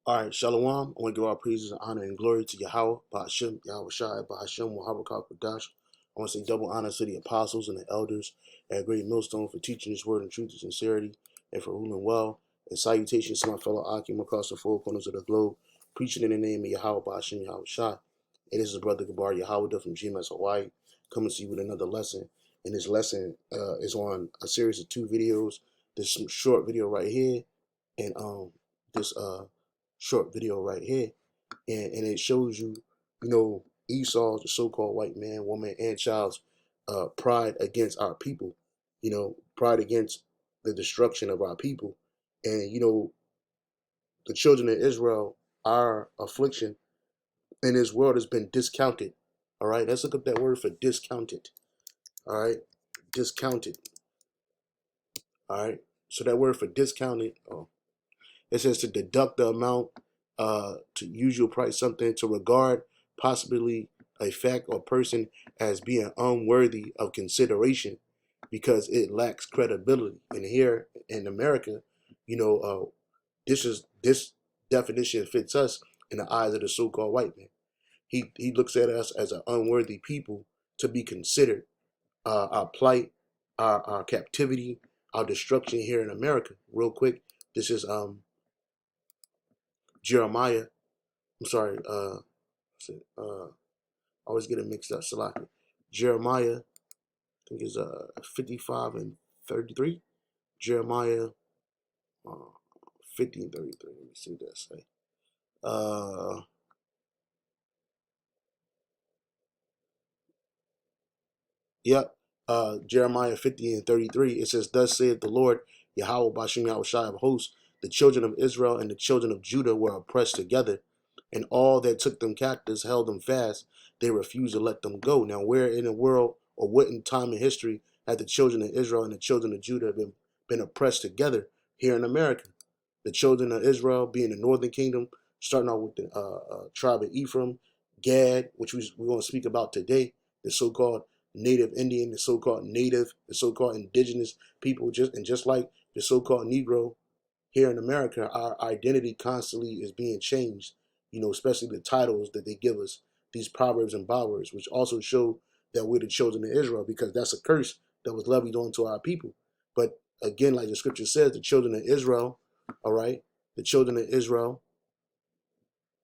All right, Shalom. I want to give our praises, honor, and glory to Yahweh, Bahashem, Yahweh Shai, Bahashem, Wahabakah, Kodash. I want to say double honor to the apostles and the elders at Great Millstone for teaching this word in truth and sincerity and for ruling well. And salutations to my fellow Akim across the four corners of the globe, preaching in the name of Yahweh, Bahashem, Yahweh Shai. And this is Brother Gabar Yahweh from GMS Hawaii, coming to you with another lesson. And this lesson is on a series of two videos. This short video right here, and this short video right here, and it shows you, Esau's, the so-called white man, woman, and child's pride against our people, pride against the destruction of our people, and the children of Israel, our affliction in this world has been discounted. All right, let's look up that word for discounted. All right, discounted. All right, so that word for discounted. It says to deduct the amount, to usual price something, to regard possibly a fact or person as being unworthy of consideration because it lacks credibility. And here in America, this definition fits us in the eyes of the so-called white man. He looks at us as an unworthy people to be considered. Our plight, our captivity, our destruction here in America. Real quick, this is Jeremiah. I'm sorry. I always get it mixed up. Salaki. Jeremiah, I think is 55 and 33. Jeremiah 50 and 33. Let me see what that say. Yep. Jeremiah 50 and 33. It says, "Thus saith the Lord, Yahweh Bashem Yahweh Shai of hosts, the children of Israel and the children of Judah were oppressed together, and all that took them captives held them fast. They refused to let them go." Now, where in the world, or what in time in history, had the children of Israel and the children of Judah been oppressed together? Here in America, the children of Israel being the northern kingdom, starting out with the tribe of Ephraim, Gad, which we're going to speak about today, the so-called native Indian, the so-called native, the so-called indigenous people, just like the so-called Negro here in America, our identity constantly is being changed, especially the titles that they give us, these proverbs and byword, which also show that we're the children of Israel, because that's a curse that was levied onto our people. But again, like the scripture says, the children of Israel, all right, the children of Israel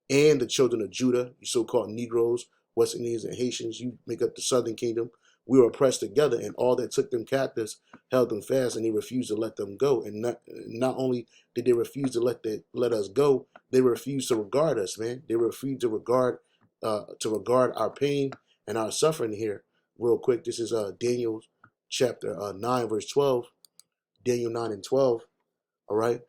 and the children of Judah, you so-called Negroes, West Indians, and Haitians, you make up the southern kingdom. We were oppressed together, and all that took them captives held them fast, and they refused to let them go. And not only did they refuse to let us go, they refused to regard us, man. They refused to regard our pain and our suffering here. Real quick, this is Daniel chapter 9, verse 12. Daniel 9 and 12. All right,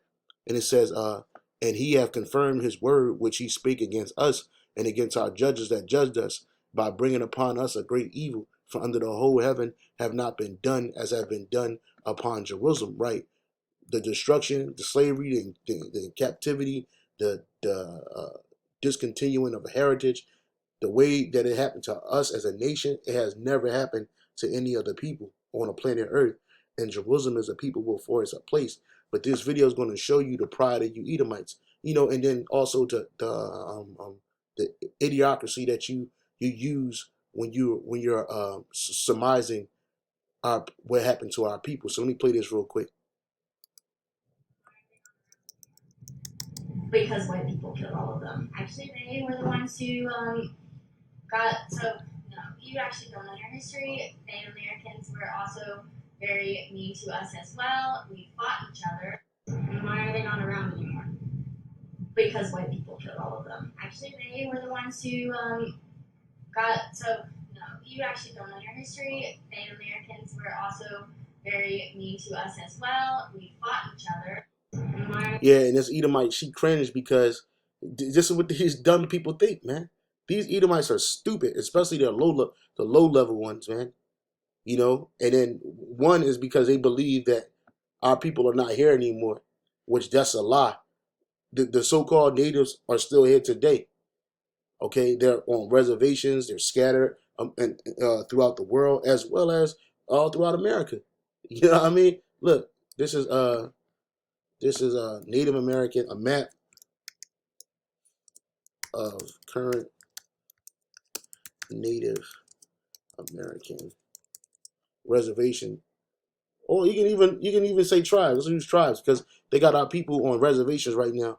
and it says, "And he have confirmed his word which he spake against us and against our judges that judged us, by bringing upon us a great evil. For under the whole heaven have not been done as have been done upon Jerusalem." Right, the destruction, the slavery, the captivity, the discontinuing of a heritage, the way that it happened to us as a nation, it has never happened to any other people on a planet Earth. And Jerusalem is a people before it's a place. But this video is going to show you the pride of you Edomites, and then also the idiocracy that you use when you're surmising what happened to our people. So let me play this real quick. Because white people killed all of them. Actually, they were the ones who you actually don't know your history. Native Americans were also very mean to us as well. We fought each other. And why are they not around anymore? Because white people killed all of them. Actually, they were the ones who you actually don't know your history. Native Americans were also very mean to us as well. We fought each other. Yeah, and this Edomite, she cringed because this is what these dumb people think, man. These Edomites are stupid, especially the low level ones, man. And then one is because they believe that our people are not here anymore, which that's a lie. The so-called natives are still here today. Okay, they're on reservations, they're scattered and throughout the world, as well as all throughout America. You know what I mean? Look, this is a Native American, a map of current Native American reservation. Or you can even say tribes. Let's use tribes because they got our people on reservations right now.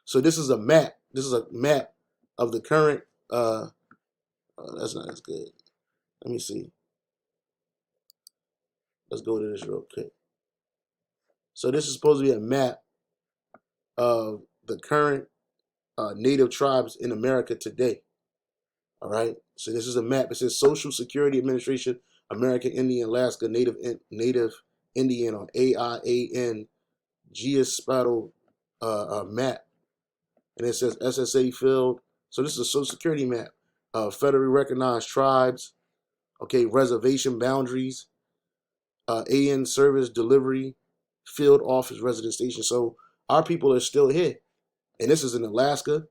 So this is a map. This is a map of the current. That's not as good. Let me see. Let's go to this real quick. So this is supposed to be a map of the current native tribes in America today. All right. So this is a map. It says Social Security Administration, American Indian, Alaska, Native Indian, or AIAN geospatial map, and it says SSA field. So this is a Social Security map. Federally recognized tribes. Okay, reservation boundaries. AN service delivery, field office resident station. So our people are still here, and this is in Alaska,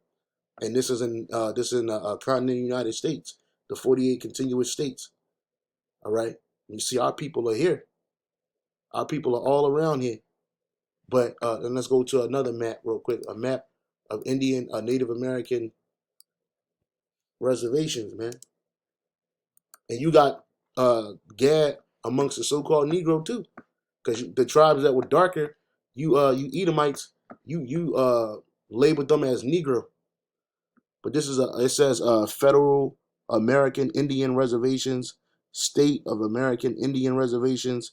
and this is in continental United States, the 48 contiguous states. All right, you see, our people are here. Our people are all around here. But and let's go to another map real quick. A map of Indian, Native American reservations, man. And you got Gad amongst the so-called Negro too, because the tribes that were darker, you Edomites, you labeled them as Negro. But this is it says Federal American Indian Reservations, State of American Indian Reservations,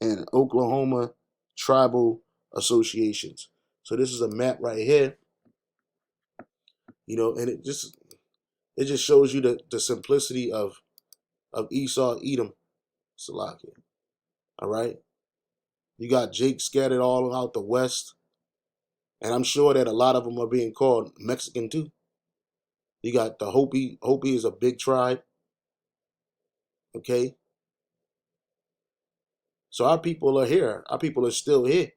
and Oklahoma Tribal Associations. So this is a map right here, and it just shows you the simplicity of Esau, Edom, Salakia. All right, you got Jake scattered all out the west, and I'm sure that a lot of them are being called Mexican too. You got the Hopi. Hopi is a big tribe. Okay, so our people are here. Our people are still here.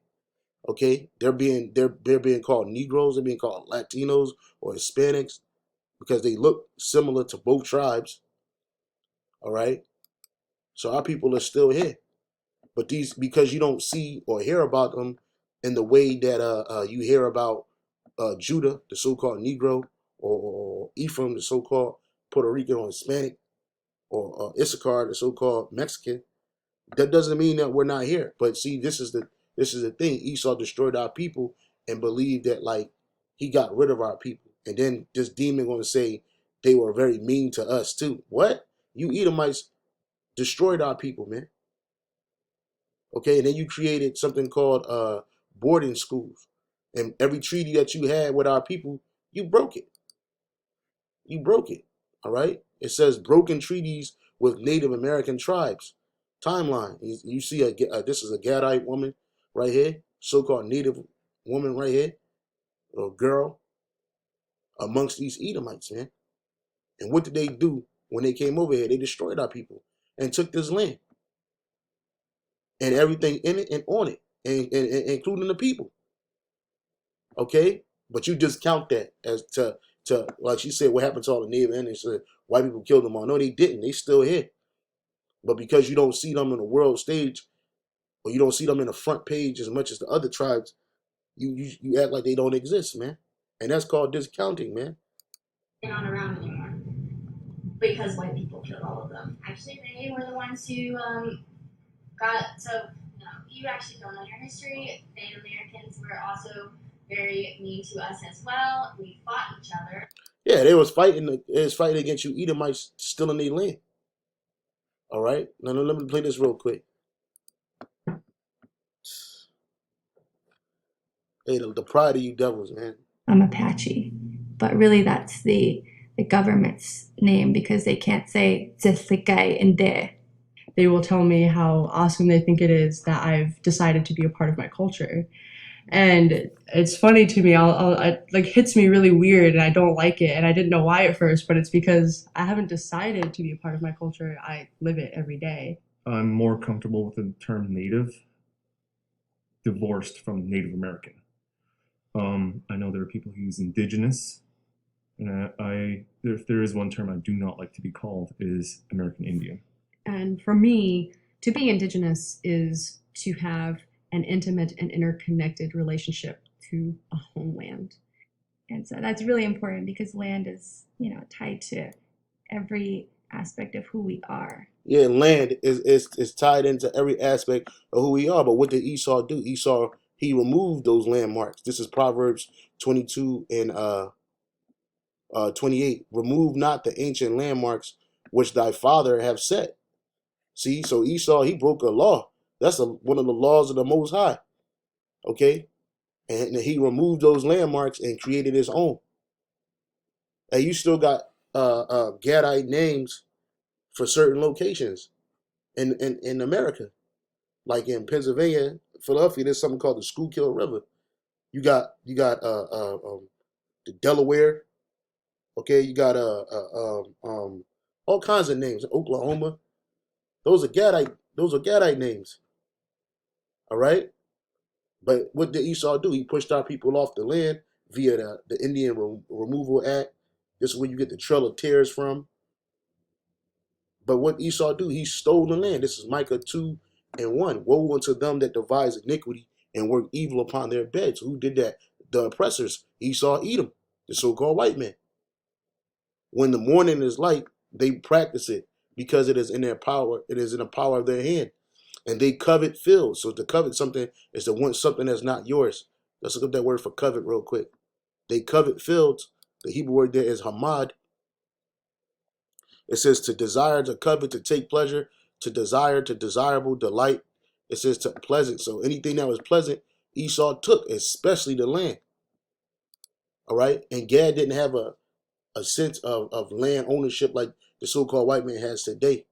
Okay, they're being called Negroes. They're being called Latinos or Hispanics because they look similar to both tribes. All right, so our people are still here. But these, because you don't see or hear about them in the way that you hear about Judah, the so-called Negro, or Ephraim, the so-called Puerto Rican or Hispanic, or Issachar, the so-called Mexican. That doesn't mean that we're not here. But see, this is the thing. Esau destroyed our people and believed that like he got rid of our people, and then this demon going to say they were very mean to us too. What? You Edomites destroyed our people, man. Okay, and then you created something called boarding schools, and every treaty that you had with our people, you broke it. You broke it. All right. It says broken treaties with Native American tribes. Timeline. You see this is a Gadite woman right here, so-called Native woman right here, or girl amongst these Edomites, man. And what did they do when they came over here? They destroyed our people and took this land and everything in it and on it, and including the people. Okay, but you discount that as to like she said, what happened to all the Native Indians? White people killed them all. No, they didn't. They still here. But because you don't see them on the world stage, or you don't see them in the front page as much as the other tribes, you act like they don't exist, man. And that's called discounting, man. They're not around anymore because white people killed all of them. Actually, they were the ones who got. So you actually don't know your history. Native Americans were also very mean to us as well. We fought each other. Yeah, they was fighting. They was fighting against you Edomites stealing their land. All right, now let me play this real quick. Hey, the pride of you devils, man. I'm Apache, but really that's the government's name because they can't say Zesikai in there. They will tell me how awesome they think it is that I've decided to be a part of my culture. And it's funny to me, it like hits me really weird and I don't like it. And I didn't know why at first, but it's because I haven't decided to be a part of my culture. I live it every day. I'm more comfortable with the term Native, divorced from Native American. I know there are people who use indigenous, and if there is one term I do not like to be called, is American Indian. And for me, to be indigenous is to have an intimate and interconnected relationship to a homeland. And so that's really important because land is, tied to every aspect of who we are. Yeah, land is tied into every aspect of who we are. But what did Esau do? Esau, he removed those landmarks. This is Proverbs 22 and 28. Remove not the ancient landmarks which thy father have set. See, so Esau, he broke a law. That's one of the laws of the Most High. Okay, and he removed those landmarks and created his own. And you still got Gadite names for certain locations in America. Like in Pennsylvania, Philadelphia, there's something called the Schuylkill River. You got the Delaware. Okay, you got all kinds of names. Oklahoma. Those are Gadite. Those are Gadite names. All right. But what did Esau do? He pushed our people off the land via the Indian Removal Act. This is where you get the Trail of Tears from. But what Esau do? He stole the land. This is Micah 2 and 1. Woe unto them that devise iniquity and work evil upon their beds. Who did that? The oppressors. Esau, Edom, the so-called white man. When the morning is light, they practice it because it is in their power. It is in the power of their hand. And they covet fields. So to covet something is to want something that's not yours. Let's look up that word for covet real quick. They covet fields. The Hebrew word there is hamad. It says to desire, to covet, to take pleasure, to desire, to desirable, delight. It says to pleasant. So anything that was pleasant, Esau took, especially the land. All right. And Gad didn't have a sense of land ownership like the so-called white man has today.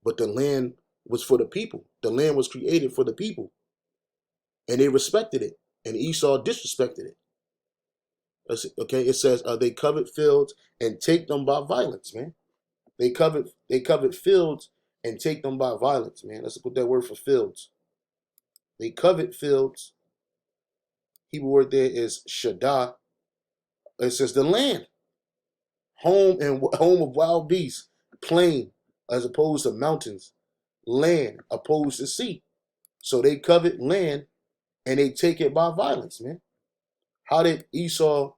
But the land was for the people. The land was created for the people. And they respected it. And Esau disrespected it. Okay, it says they covet fields and take them by violence, man. They covet fields and take them by violence, man. Let's put that word for fields. They covet fields. Hebrew word there is shadah. It says the land, home of wild beasts, plain as opposed to mountains, land opposed to sea. So they covet land and they take it by violence, man. How did Esau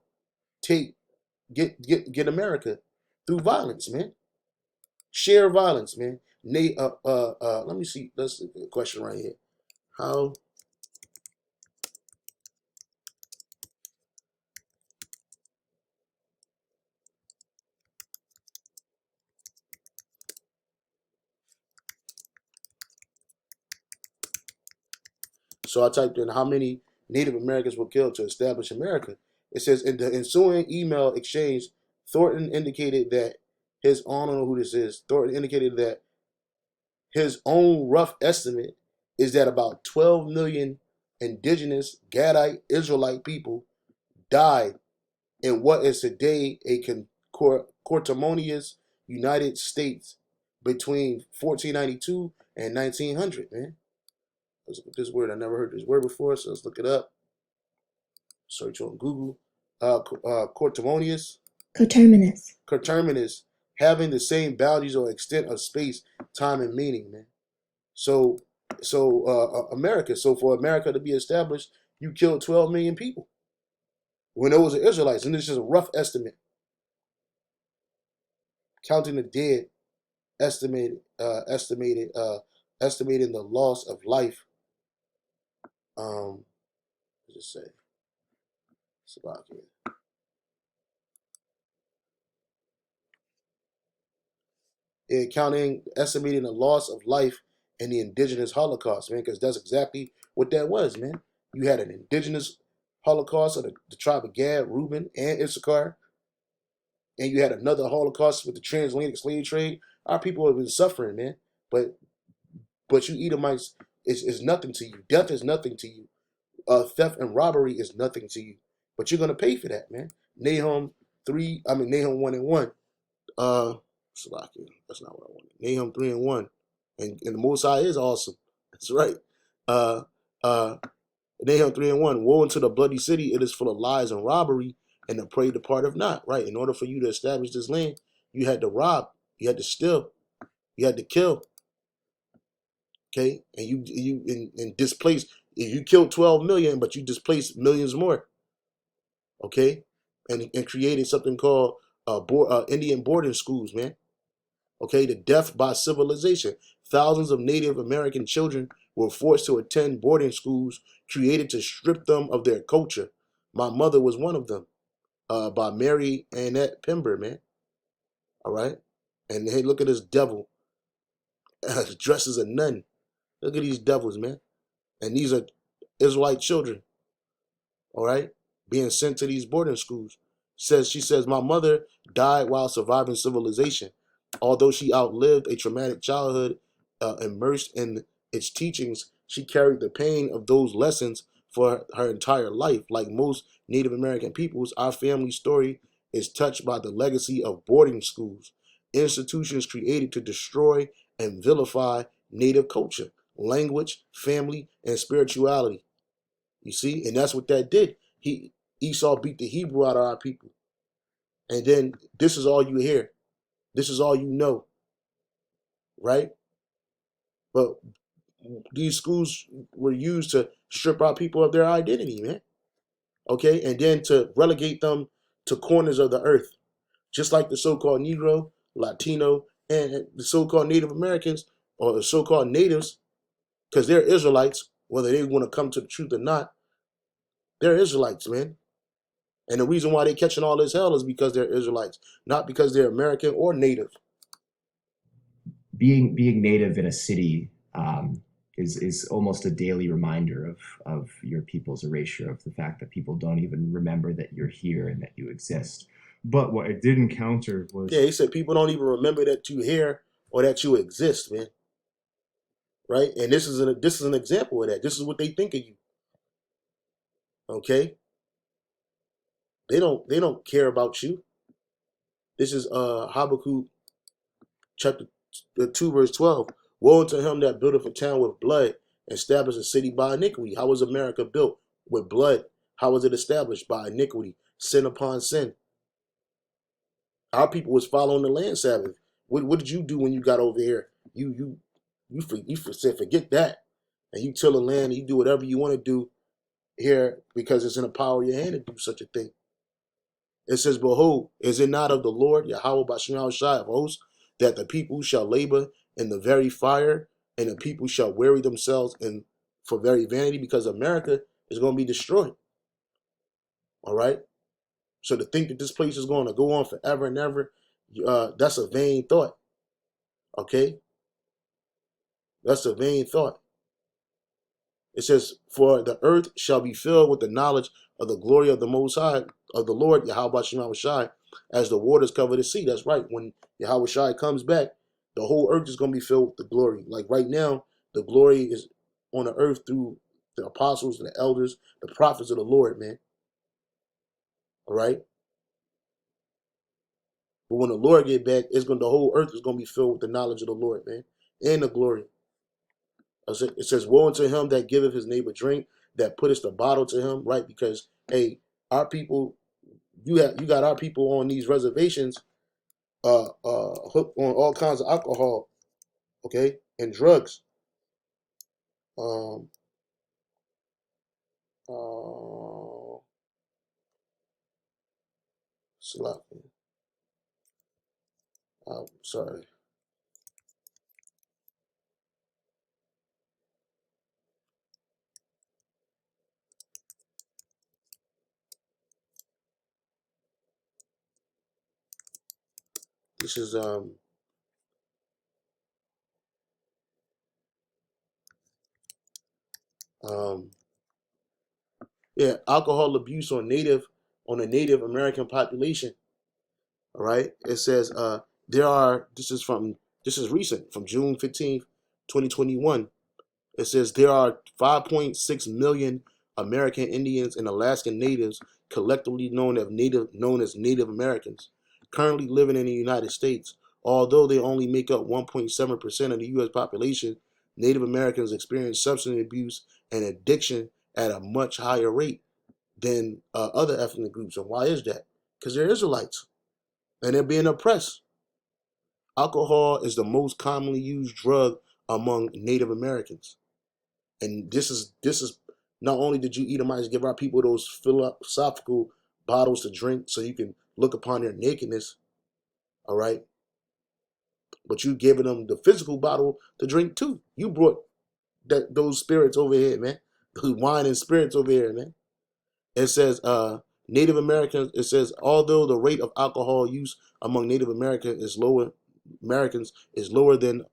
get America? Through violence, man. Share violence, man. Let me see. Let's see a question right here. How So I typed in how many Native Americans were killed to establish America. It says in the ensuing email exchange, Thornton indicated that his I don't know who this is. Thornton indicated that his own rough estimate is that about 12 million indigenous Gadite Israelite people died in what is today a contermonious United States between 1492 and 1900, man. Let's look at this word. I never heard this word before, so let's look it up. Search on Google. Coterminous. Coterminous. Having the same boundaries or extent of space, time, and meaning, man. So America. So for America to be established, you killed 12 million people. When those are Israelites, and this is a rough estimate. Counting the dead, estimating the loss of life. What does it say? Slovakia. Estimating the loss of life in the indigenous holocaust, man, because that's exactly what that was, man. You had an indigenous holocaust of the tribe of Gad, Reuben, and Issachar, and you had another holocaust with the transatlantic slave trade. Our people have been suffering, man. But you Edomites is nothing to you. Death is nothing to you. Theft and robbery is nothing to you. But you're gonna pay for that, man. Nahum 1 and 1. Slovakia. That's not what I wanted. Nahum 3 and 1. And the Most High is awesome. That's right. Uh Nahum 3 and 1. Woe unto the bloody city, it is full of lies and robbery, and the prey departeth not. Right. In order for you to establish this land, you had to rob, you had to steal, you had to kill. Okay, and you displace. If you killed 12 million, but you displaced millions more. Okay, and created something called Indian boarding schools, man. Okay, the death by civilization. Thousands of Native American children were forced to attend boarding schools created to strip them of their culture. My mother was one of them, by Mary Annette Pember, man. All right, and hey, look at this devil dressed as a nun. Look at these devils, man. And these are Israelite children, all right, being sent to these boarding schools. She says, my mother died while surviving civilization. Although she outlived a traumatic childhood immersed in its teachings, she carried the pain of those lessons for her entire life. Like most Native American peoples, our family story is touched by the legacy of boarding schools, institutions created to destroy and vilify Native culture, language, family, and spirituality. You see, and that's what that did. Esau beat the Hebrew out of our people. And then this is all you hear. This is all you know, right? But these schools were used to strip our people of their identity, man. Okay, and then to relegate them to corners of the earth, just like the so-called Negro, Latino, and the so-called Native Americans or the so-called natives, because they're Israelites, whether they want to come to the truth or not, they're Israelites, man. And the reason why they're catching all this hell is because they're Israelites, not because they're American or Native. Being Native in a city is almost a daily reminder of your people's erasure, of the fact that people don't even remember that you're here and that you exist. But what I did encounter was, Yeah, he said people don't even remember that you're here or that you exist, man. Right? And this is an example of that. This is what they think of you. Okay? They don't care about you. This is Habakkuk chapter 2, verse 12. Woe unto him that buildeth a town with blood, and established a city by iniquity. How was America built? With blood. How was it established? By iniquity. Sin upon sin. Our people was following the land Sabbath. What did you do when you got over here? You said forget that, and you till the land and you do whatever you want to do here because it's in the power of your hand to do such a thing. It says, behold, is it not of the Lord, Yahweh Bashim Shai of hosts, that the people shall labor in the very fire, and the people shall weary themselves in for very vanity, because America is going to be destroyed. All right? So to think that this place is going to go on forever and ever, that's a vain thought. Okay? That's a vain thought. It says, for the earth shall be filled with the knowledge of the glory of the Most High, of the Lord, Yahweh Shema Shai, as the waters cover the sea. That's right. When Yahweh Shai comes back, the whole earth is going to be filled with the glory. Like right now, the glory is on the earth through the apostles, the elders, the prophets of the Lord, man. All right? But when the Lord get back, the whole earth is going to be filled with the knowledge of the Lord, man, and the glory. It says, woe unto him that giveth his neighbor drink, that putteth the bottle to him, right? Because, hey, our people, you got our people on these reservations, hooked on all kinds of alcohol, okay, and drugs. Um, sorry. This is alcohol abuse on the Native American population. All right. It says this is recent, from June 15th, 2021. It says there are 5.6 million American Indians and Alaskan Natives, collectively known as Native Americans, currently living in the United States. Although they only make up 1.7% of the U.S. population, Native Americans experience substance abuse and addiction at a much higher rate than other ethnic groups. And why is that? Because they're Israelites and they're being oppressed. Alcohol is the most commonly used drug among Native Americans. And this is not only did you Edomites give our people those philosophical bottles to drink so you can look upon their nakedness, all right? But you giving them the physical bottle to drink too. You brought those spirits over here, man. Those wine and spirits over here, man. It says Native Americans, it says, although the rate of alcohol use among Native Americans is lower than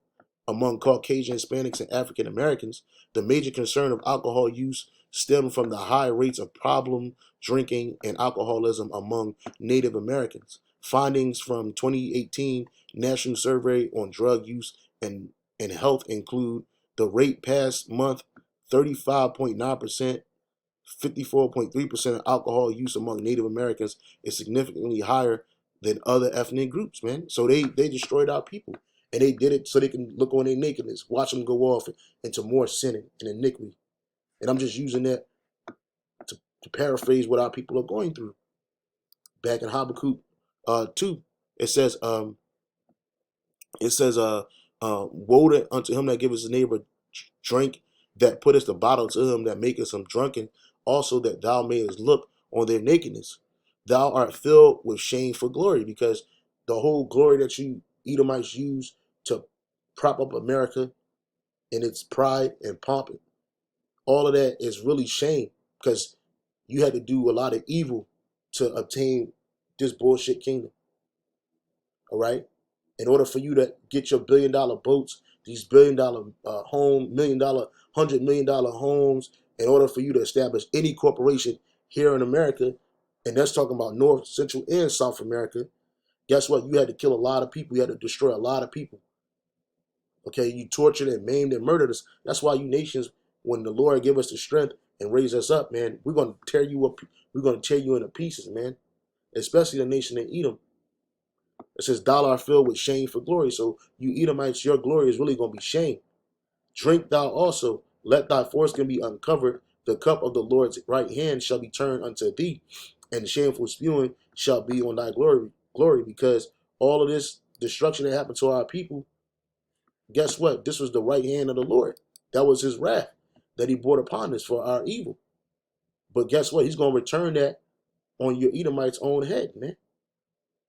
among Caucasian, Hispanics, and African Americans, the major concern of alcohol use stemmed from the high rates of problem drinking and alcoholism among Native Americans. Findings from 2018 National Survey on Drug Use and Health include the rate past month 35.9%, 54.3% of alcohol use among Native Americans is significantly higher than other ethnic groups, man. So they destroyed our people. And they did it so they can look on their nakedness, watch them go off into more sin and iniquity. And I'm just using that to paraphrase what our people are going through. Back in Habakkuk 2, it says, woe unto him that giveth his neighbor drink, that putteth the bottle to him that maketh him drunken, also that thou mayest look on their nakedness. Thou art filled with shame for glory, because the whole glory that you Edomites use to prop up America and its pride and pomp, all of that is really shame, because you had to do a lot of evil to obtain this bullshit kingdom. All right? In order for you to get your $1 billion boats, these $1 billion $1 million homes, in order for you to establish any corporation here in America, and that's talking about North, Central, and South America, guess what? You had to kill a lot of people. You had to destroy a lot of people. Okay, you tortured and maimed and murdered us. That's why you nations, when the Lord give us the strength and raise us up, man, we're going to tear you up. We're going to tear you into pieces, man. Especially the nation of Edom. It says, thou art filled with shame for glory. So you Edomites, your glory is really going to be shame. Drink thou also. Let thy foreskin be uncovered. The cup of the Lord's right hand shall be turned unto thee, and shameful spewing shall be on thy glory, because all of this destruction that happened to our people, guess what? This was the right hand of the Lord. That was his wrath that he brought upon us for our evil. But guess what? He's going to return that on your Edomites' own head, man.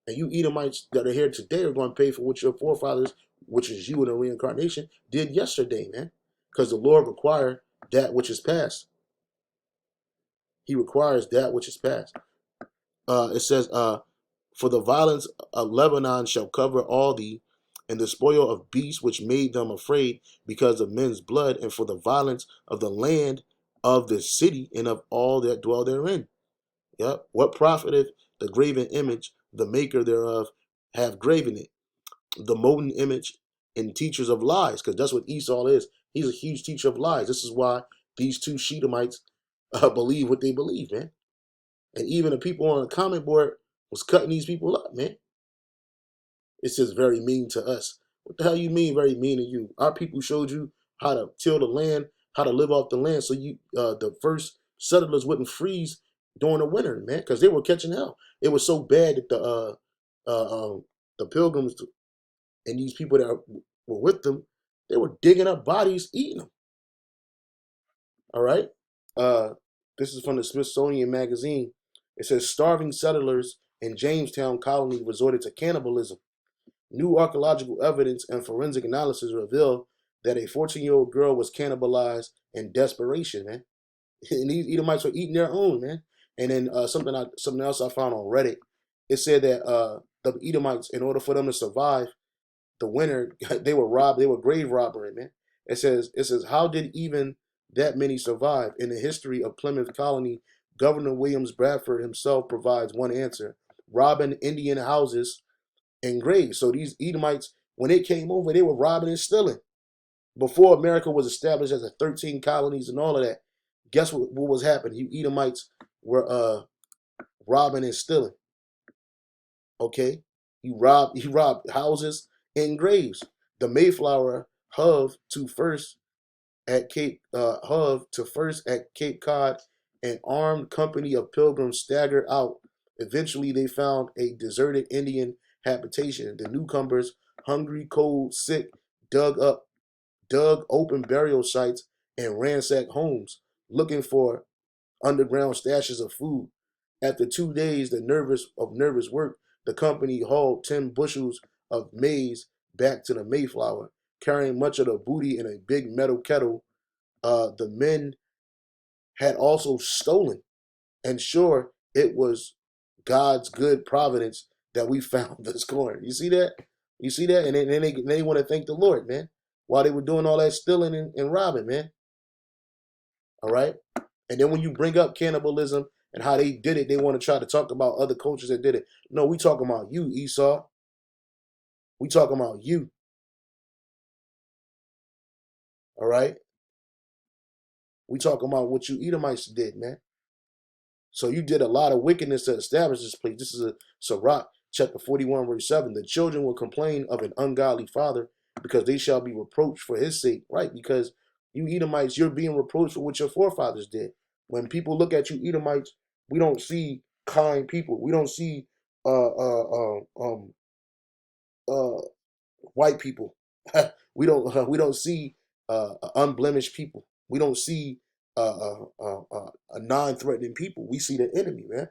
And you Edomites that are here today are going to pay for what your forefathers, which is you in the reincarnation, did yesterday, man. Because the Lord required that which is past. He requires that which is past. It says, for the violence of Lebanon shall cover all thee, and the spoil of beasts which made them afraid because of men's blood, and for the violence of the land of the city and of all that dwell therein. Yep. What profiteth the graven image, the maker thereof have graven it, the molten image, and teachers of lies, because that's what Esau is. He's a huge teacher of lies. This is why these two Shedemites believe what they believe, man. And even the people on the comment board was cutting these people up, man. It's just very mean to us. What the hell you mean very mean to you? Our people showed you how to till the land, how to live off the land, so you the first settlers wouldn't freeze during the winter, man, because they were catching hell. It was so bad that the pilgrims and these people that were with them, they were digging up bodies, eating them. All right. This is from the Smithsonian Magazine. It says starving settlers in Jamestown Colony resorted to cannibalism. New archaeological evidence and forensic analysis reveal that a 14-year-old girl was cannibalized in desperation, man. And these Edomites were eating their own, man. And then something else I found on Reddit. It said that the Edomites, in order for them to survive the winter, they were robbed. They were grave robbery, man. It says how did even that many survive? In the history of Plymouth Colony, Governor Williams Bradford himself provides one answer: robbing Indian houses and graves. So these Edomites, when they came over, they were robbing and stealing. Before America was established as a 13 colonies and all of that, guess what was happening? You Edomites were robbing and stealing. Okay? You robbed houses and graves. The Mayflower hove to first at Cape Cod. An armed company of pilgrims staggered out. Eventually they found a deserted Indian habitation. The newcomers, hungry, cold, sick, dug open burial sites and ransacked homes, looking for underground stashes of food. After 2 days of nervous work, the company hauled 10 bushels of maize back to the Mayflower, carrying much of the booty in a big metal kettle. The men had also stolen, and sure, it was God's good providence that we found this corn. You see that? You see that? And then they want to thank the Lord, man, while they were doing all that stealing and robbing, man. All right? And then when you bring up cannibalism and how they did it, they want to try to talk about other cultures that did it. No, we talking about you, Esau. We talking about you. All right? We talking about what you Edomites did, man. So you did a lot of wickedness to establish this place. This is a Sirach, chapter 41, verse 7. The children will complain of an ungodly father because they shall be reproached for his sake. Right? Because you Edomites, you're being reproached for what your forefathers did. When people look at you Edomites, we don't see kind people. We don't see uh uh uh white people. we don't see unblemished people. We don't see a non-threatening people. We see the enemy, man.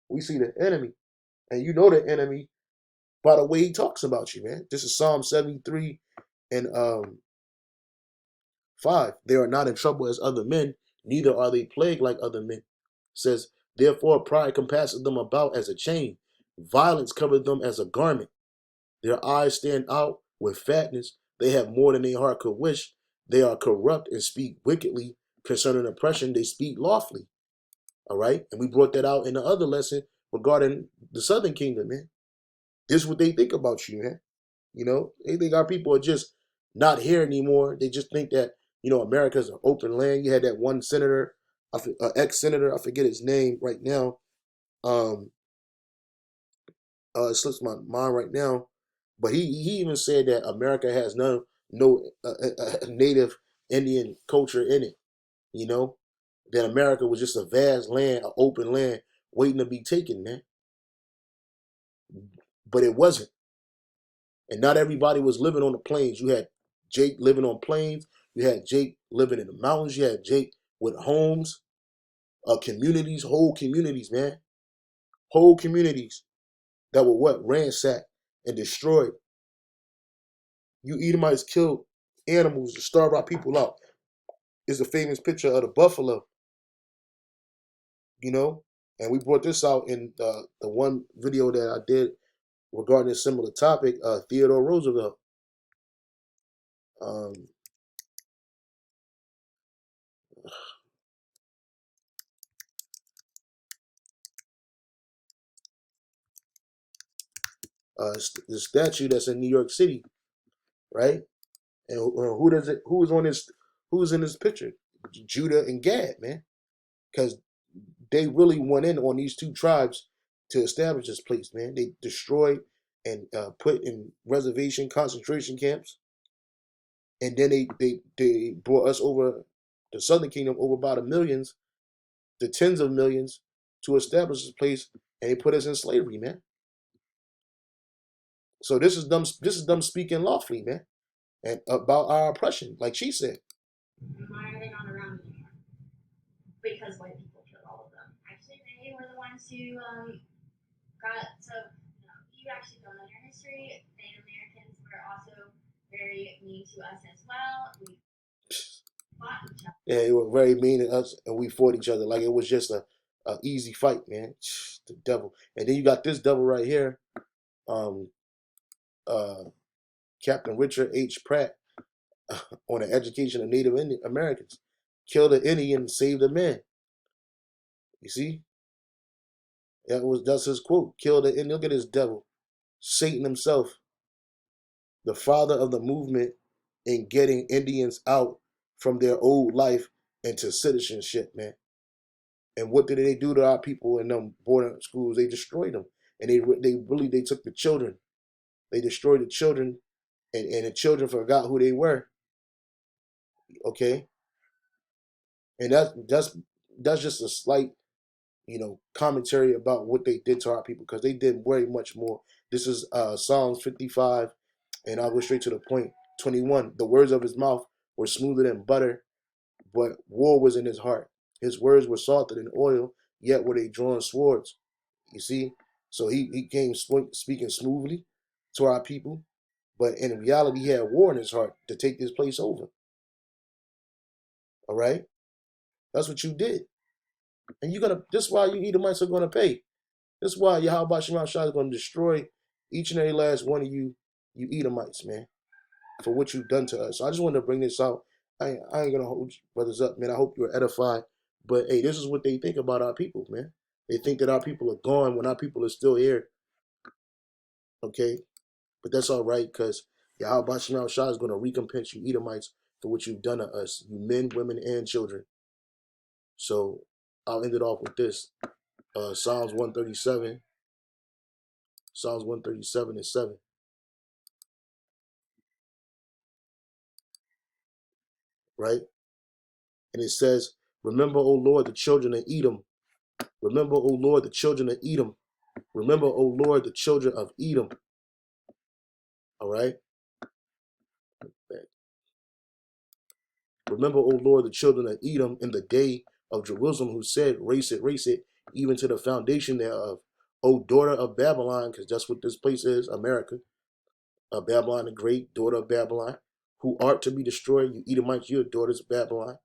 We see the enemy, and you know the enemy by the way he talks about you, man. This is Psalm 73 and 5. They are not in trouble as other men, neither are they plagued like other men. It says, therefore pride compasses them about as a chain, violence covers them as a garment. Their eyes stand out with fatness. They have more than their heart could wish. They are corrupt and speak wickedly. Concerning oppression, they speak lawfully. All right? And we brought that out in the other lesson regarding the southern kingdom, man. This is what they think about you, man. You know, they think our people are just not here anymore. They just think that, America's an open land. You had that one senator, ex-senator, I forget his name right now. It slips my mind right now, but he even said that America has no native Indian culture in it. You know, that America was just a vast land, an open land waiting to be taken, man. But it wasn't, and not everybody was living on the plains. You had Jake living on plains. You had Jake living in the mountains. You had Jake with homes, communities, whole communities, man, whole communities that were what ransacked and destroyed. You Edomites killed animals to starve our people out. Is a famous picture of the buffalo, and we brought this out in the one video that I did regarding a similar topic. Theodore Roosevelt. Um, the statue that's in New York City, right? And who does it? Who's on this? Who's in this picture? Judah and Gad, man, because they really went in on these two tribes to establish this place, man. They destroyed and put in reservation concentration camps, and then they brought us over the Southern Kingdom over by the millions, the tens of millions, to establish this place, and they put us in slavery, man. So this is them. This is them speaking lawfully, man, and about our oppression, like she said. Why are they not around anymore? Because white people killed all of them. Actually, they were the ones who got. So you actually don't know your history. Native Americans were also very mean to us as well. We fought each other. Yeah, they were very mean to us, and we fought each other like it was just a easy fight, man. The devil, and then you got this devil right here, um, uh, Captain Richard H. Pratt, on the education of Native Americans. Kill the Indian, save the man. You see, that's his quote. Kill the Indian. Look at this devil, Satan himself, the father of the movement in getting Indians out from their old life into citizenship, man. And what did they do to our people in them boarding schools? They destroyed them, and they took the children. They destroyed the children, and the children forgot who they were. Okay, and that's just a slight commentary about what they did to our people, because they did very much more. This is Psalms 55, and I'll go straight to the point. 21. The words of his mouth were smoother than butter, but war was in his heart. His words were salted in oil, yet were they drawing swords. You see? So he came speaking smoothly to our people, but in reality, he had war in his heart to take this place over. All right? That's what you did. And this is why you Edomites are gonna pay. This is why Yahweh Shema Shah is gonna destroy each and every last one of you Edomites, man, for what you've done to us. So I just wanted to bring this out. I ain't gonna hold you brothers up, man. I hope you're edified. But hey, this is what they think about our people, man. They think that our people are gone when our people are still here. Okay? But that's all right, because Yahweh Shema Shah is gonna recompense you Edomites for what you've done to us, you men, women, and children. So I'll end it off with this. Psalms 137. Psalms 137 and 7. Right? And it says, remember, O Lord, the children of Edom. Remember, O Lord, the children of Edom. Remember, O Lord, the children of Edom. All right? Remember, O Lord, the children of Edom in the day of Jerusalem, who said, race it, even to the foundation thereof. O daughter of Babylon, because that's what this place is, America. Babylon the great, daughter of Babylon, who art to be destroyed. You Edomites, your daughters of Babylon,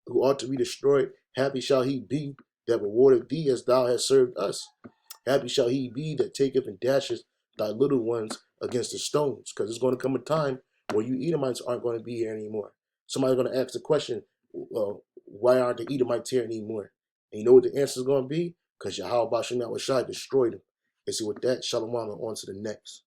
who ought to be destroyed. Happy shall he be that rewarded thee as thou hast served us. Happy shall he be that taketh and dashes thy little ones against the stones. Because there's going to come a time where you Edomites aren't going to be here anymore. Somebody's going to ask the question, why aren't the Edomites here anymore? And you know what the answer is going to be? Because Yahweh Bashem Shai destroyed them. And see, with that, Shalom, and on to the next.